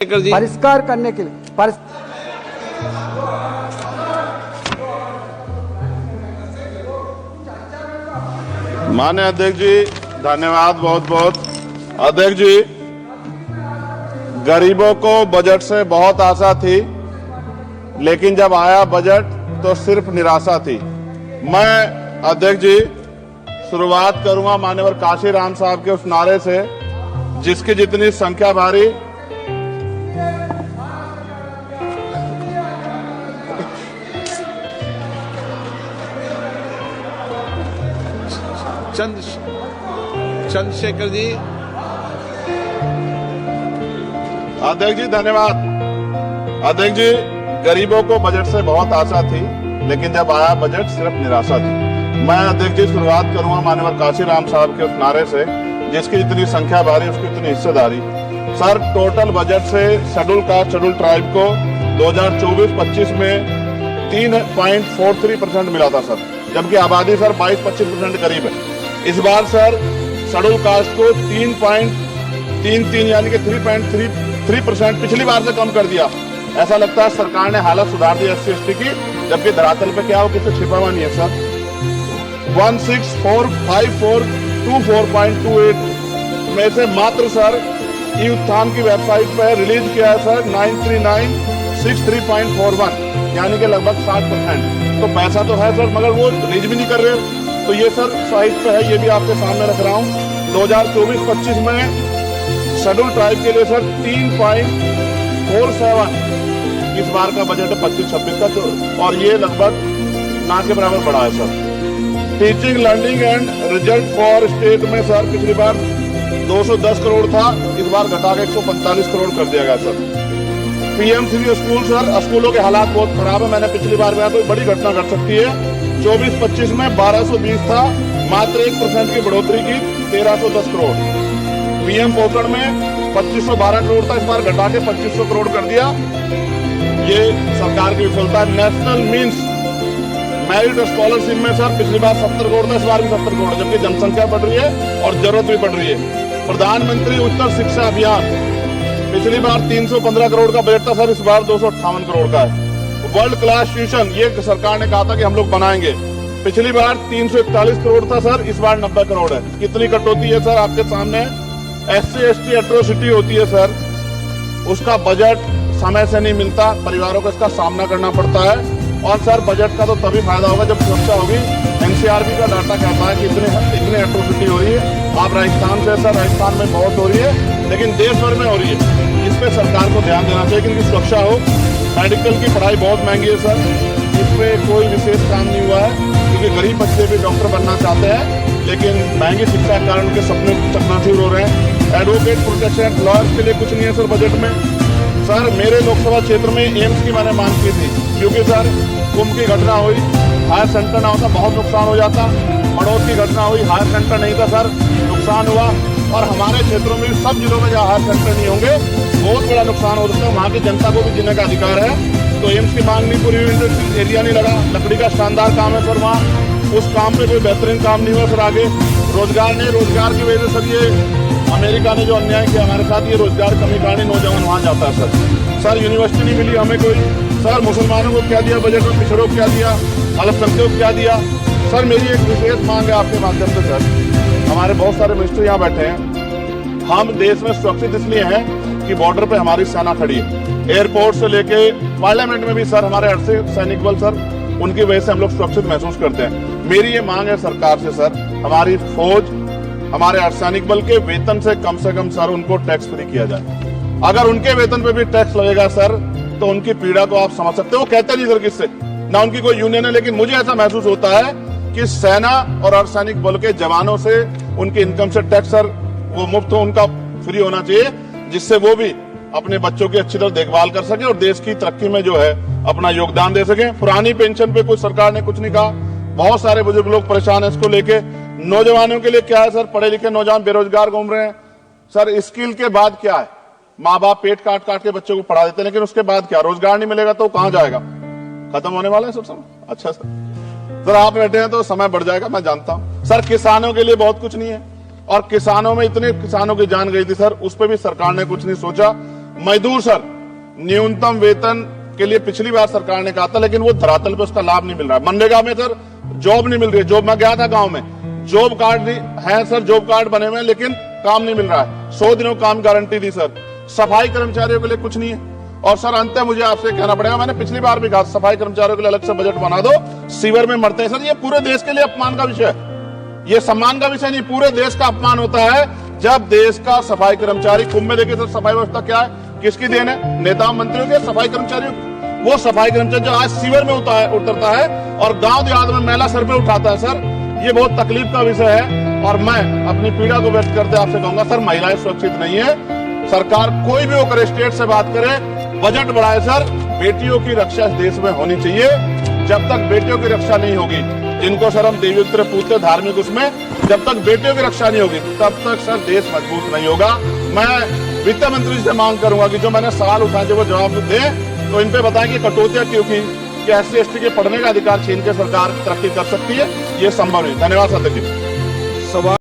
परिष्कार करने के लिए माननीय अध्यक्ष जी, धन्यवाद बहुत बहुत। अध्यक्ष जी, गरीबों को बजट से बहुत आशा थी, लेकिन जब आया बजट तो सिर्फ निराशा थी। मैं अध्यक्ष जी शुरुआत करूंगा माननीय काशीराम साहब के उस नारे से, जिसकी जितनी संख्या भारी चंद्रशेखर जी। अध्यक्ष जी धन्यवाद। अध्यक्ष जी, गरीबों को बजट से बहुत आशा थी, लेकिन जब आया बजट सिर्फ निराशा थी। मैं अध्यक्ष जी शुरुआत करूंगा माननीय काशीराम साहब के उस नारे से, जिसकी जितनी संख्या भारी उसकी उतनी हिस्सेदारी। सर, टोटल बजट से शेड्यूल कास्ट शेड्यूल ट्राइब को 2024-25 में 3.43% मिला था सर, जबकि आबादी सर 22-25% करीब है। इस बार सर शेड्यूल कास्ट को 3.33 यानी कि 3.33% पिछली बार से कम कर दिया। ऐसा लगता है सरकार ने हालत सुधार दी SC ST की, जबकि धरातल पे क्या हो किसी छिपा हुआ नहीं है सर। 1645424.28 में से मात्र सर ई-उत्थान की वेबसाइट पर रिलीज किया है सर 93963.41 यानी कि लगभग 60%। तो पैसा तो है सर, मगर वो रिलीज भी नहीं कर रहे। तो ये सर साइट पे है, ये भी आपके सामने रख रहा हूँ। 2024-25 में शेड्यूल ट्राइब के लिए सर 3.47 इस बार का बजट है 25-26 का, और ये लगभग ना के बराबर बढ़ा है sir. Teaching learning and result for state में सर पिछली बार 210 करोड़ था, इस बार घटा के 145 करोड़ कर दिया गया सर। PMCG स्कूल सर, स्कूलों के हालात बहुत खराब है। मैंने पिछली बार में कोई बड़ी घटना घट सकती है। 24-25 में 1220 था, मात्र 1% की बढ़ोतरी की 1310 करोड़। PM पोषण में 2512 करोड़ था, इस बार घटा के 2500 करोड़ कर दिया। ये सरकार की विफलता। नेशनल मीन्स मेरिट स्कॉलरशिप में सर पिछली बार 70 करोड़ था, इस बार भी 70 करोड़, जबकि जनसंख्या बढ़ रही है और जरूरत भी बढ़ रही है। प्रधानमंत्री उच्चतर शिक्षा अभियान पिछली बार 315 करोड़ का बजट था सर, इस बार 258 करोड़ का है। वर्ल्ड क्लास ट्यूशन, ये सरकार ने कहा था कि हम लोग बनाएंगे, पिछली बार 341 करोड़ था सर, इस बार 90 करोड़ है। कितनी कटौती है सर आपके सामने। SC ST एट्रोसिटी होती है सर, उसका बजट समय से नहीं मिलता, परिवारों को इसका सामना करना पड़ता है। और सर बजट का तो तभी फायदा होगा जब सुरक्षा होगी। NCRB का डाटा कहता है कि इतनी एट्रोसिटी हो रही है। आप राजस्थान से सर, राजस्थान में बहुत हो रही है, लेकिन देश भर में हो रही है। इस पे सरकार को ध्यान देना चाहिए कि इनकी सुरक्षा हो। मेडिकल की पढ़ाई बहुत महंगी है सर, इसमें कोई विशेष काम नहीं हुआ है, क्योंकि गरीब बच्चे भी डॉक्टर बनना चाहते हैं, लेकिन महंगी शिक्षा के कारण उनके सपने चकनाचूर हो रहे हैं। एडवोकेट प्रोटेक्शन लॉयर्स के लिए कुछ नहीं है सर बजट में। सर मेरे लोकसभा क्षेत्र में एम्स की मैंने मांग की थी, क्योंकि सर कुंभ की घटना हुई, हायर सेंटर ना होता बहुत नुकसान हो जाता। मड़ोद की घटना हुई, हायर सेंटर नहीं था सर, नुकसान हुआ। और हमारे क्षेत्रों में सब जिलों में जहाँ हायर सेंटर नहीं होंगे बहुत बड़ा नुकसान हो सकता है। वहाँ की जनता को भी जीने का अधिकार है। तो एम्स की मांग नहीं पूरी हुई, इंडस्ट्रियल एरिया नहीं लगा। लकड़ी का शानदार काम है सर वहाँ, उस काम पे कोई बेहतरीन काम नहीं हुआ सर। आगे रोजगार नहीं, रोजगार की वजह से सर ये अमेरिका ने जो अन्याय किया हमारे साथ, ये रोजगार कमी कारण नौजवान वहाँ जाता है सर। सर यूनिवर्सिटी नहीं मिली हमें कोई। सर मुसलमानों को क्या दिया बजट में, पिछड़ों को क्या दिया, अल्पसंख्यकों को क्या दिया। सर मेरी एक विशेष मांग है आपके माध्यम से सर, हमारे बहुत सारे मिनिस्टर यहाँ बैठे हैं। हम देश में सुरक्षित इसलिए हैं कि बॉर्डर पे हमारी सेना खड़ी है। एयरपोर्ट से लेके पार्लियामेंट में भी सर हमारे अर्धसैनिक सैनिक बल सर, उनकी वजह से हम लोग सुरक्षित महसूस करते हैं। मेरी ये मांग है सरकार से सर, हमारी फौज, हमारे अर्धसैनिक बल के वेतन से कम सर उनको टैक्स फ्री किया जाए। अगर उनके वेतन पे भी टैक्स लगेगा सर, तो उनकी पीड़ा को आप समझ सकते हो। वो कहते नहीं सर किससे, ना उनकी कोई यूनियन है, लेकिन मुझे ऐसा महसूस होता है कि सेना और अर्धसैनिक बल के जवानों से उनके इनकम से टैक्स सर वो मुफ्त हो, उनका फ्री होना चाहिए, जिससे वो भी अपने बच्चों की अच्छी तरह देखभाल कर सके और देश की तरक्की में जो है अपना योगदान दे सके। पुरानी पेंशन पे कुछ सरकार ने कुछ नहीं कहा, बहुत सारे बुजुर्ग लोग परेशान है इसको लेके। नौजवानों के लिए क्या है सर, पढ़े लिखे नौजवान बेरोजगार घूम रहे हैं सर। स्किल के बाद क्या है, माँ बाप पेट काट काट के बच्चों को पढ़ा देते हैं, लेकिन उसके बाद क्या, रोजगार नहीं मिलेगा तो कहाँ जाएगा, खत्म होने वाला है सर समय। अच्छा सर आप बैठे हैं तो समय बढ़ जाएगा, मैं जानता हूँ सर। किसानों के लिए बहुत कुछ नहीं है, और किसानों में इतने किसानों की जान गई थी सर, उस पर भी सरकार ने कुछ नहीं सोचा। मजदूर सर न्यूनतम वेतन के लिए पिछली बार सरकार ने कहा था, लेकिन वो धरातल पे उसका लाभ नहीं मिल रहा है। मनरेगा में सर जॉब नहीं मिल रही है। जॉब मैं गया था गांव में, जॉब कार्ड है सर, जॉब कार्ड बने हुए हैं, लेकिन काम नहीं मिल रहा है। 100 दिनों काम गारंटी दी सर। सफाई कर्मचारियों के लिए कुछ नहीं है। और सर अंत में मुझे आपसे कहना पड़ेगा, मैंने पिछली बार भी कहा सफाई कर्मचारियों के लिए अलग से बजट बना दो, सीवर में मरते हैं सर। ये पूरे देश के लिए अपमान का विषय है, ये सम्मान का विषय नहीं, पूरे देश का अपमान होता है जब देश का सफाई कर्मचारी, कुंभ में देखिए सर सफाई व्यवस्था क्या है, किसकी देन है, नेता मंत्रियों के, सफाई कर्मचारियों की। वो सफाई कर्मचारी जो आज सीवर में उतरता है और गांव देहात में मैला सर पे उठाता है सर, ये बहुत तकलीफ का विषय है। और मैं अपनी पीड़ा को व्यक्त करते आपसे कहूंगा सर, महिलाएं सुरक्षित नहीं है। सरकार कोई भी होकर स्टेट से बात करे, बजट बढ़ाए सर। बेटियों की रक्षा इस देश में होनी चाहिए। जब तक बेटियों की रक्षा नहीं होगी, जिनको सर हम देवी उत्तर पूछते धार्मिक उसमें, जब तक बेटियों की रक्षा नहीं होगी तब तक सर देश मजबूत नहीं होगा। मैं वित्त मंत्री से मांग करूंगा कि जो मैंने सवाल उठाए थे वो जवाब दें, तो इन पे बताएं कि कटौतियां क्यों की, कि SC/ST के पढ़ने का अधिकार छीन के सरकार तरक्की कर सकती है, ये संभव नहीं। धन्यवाद सर।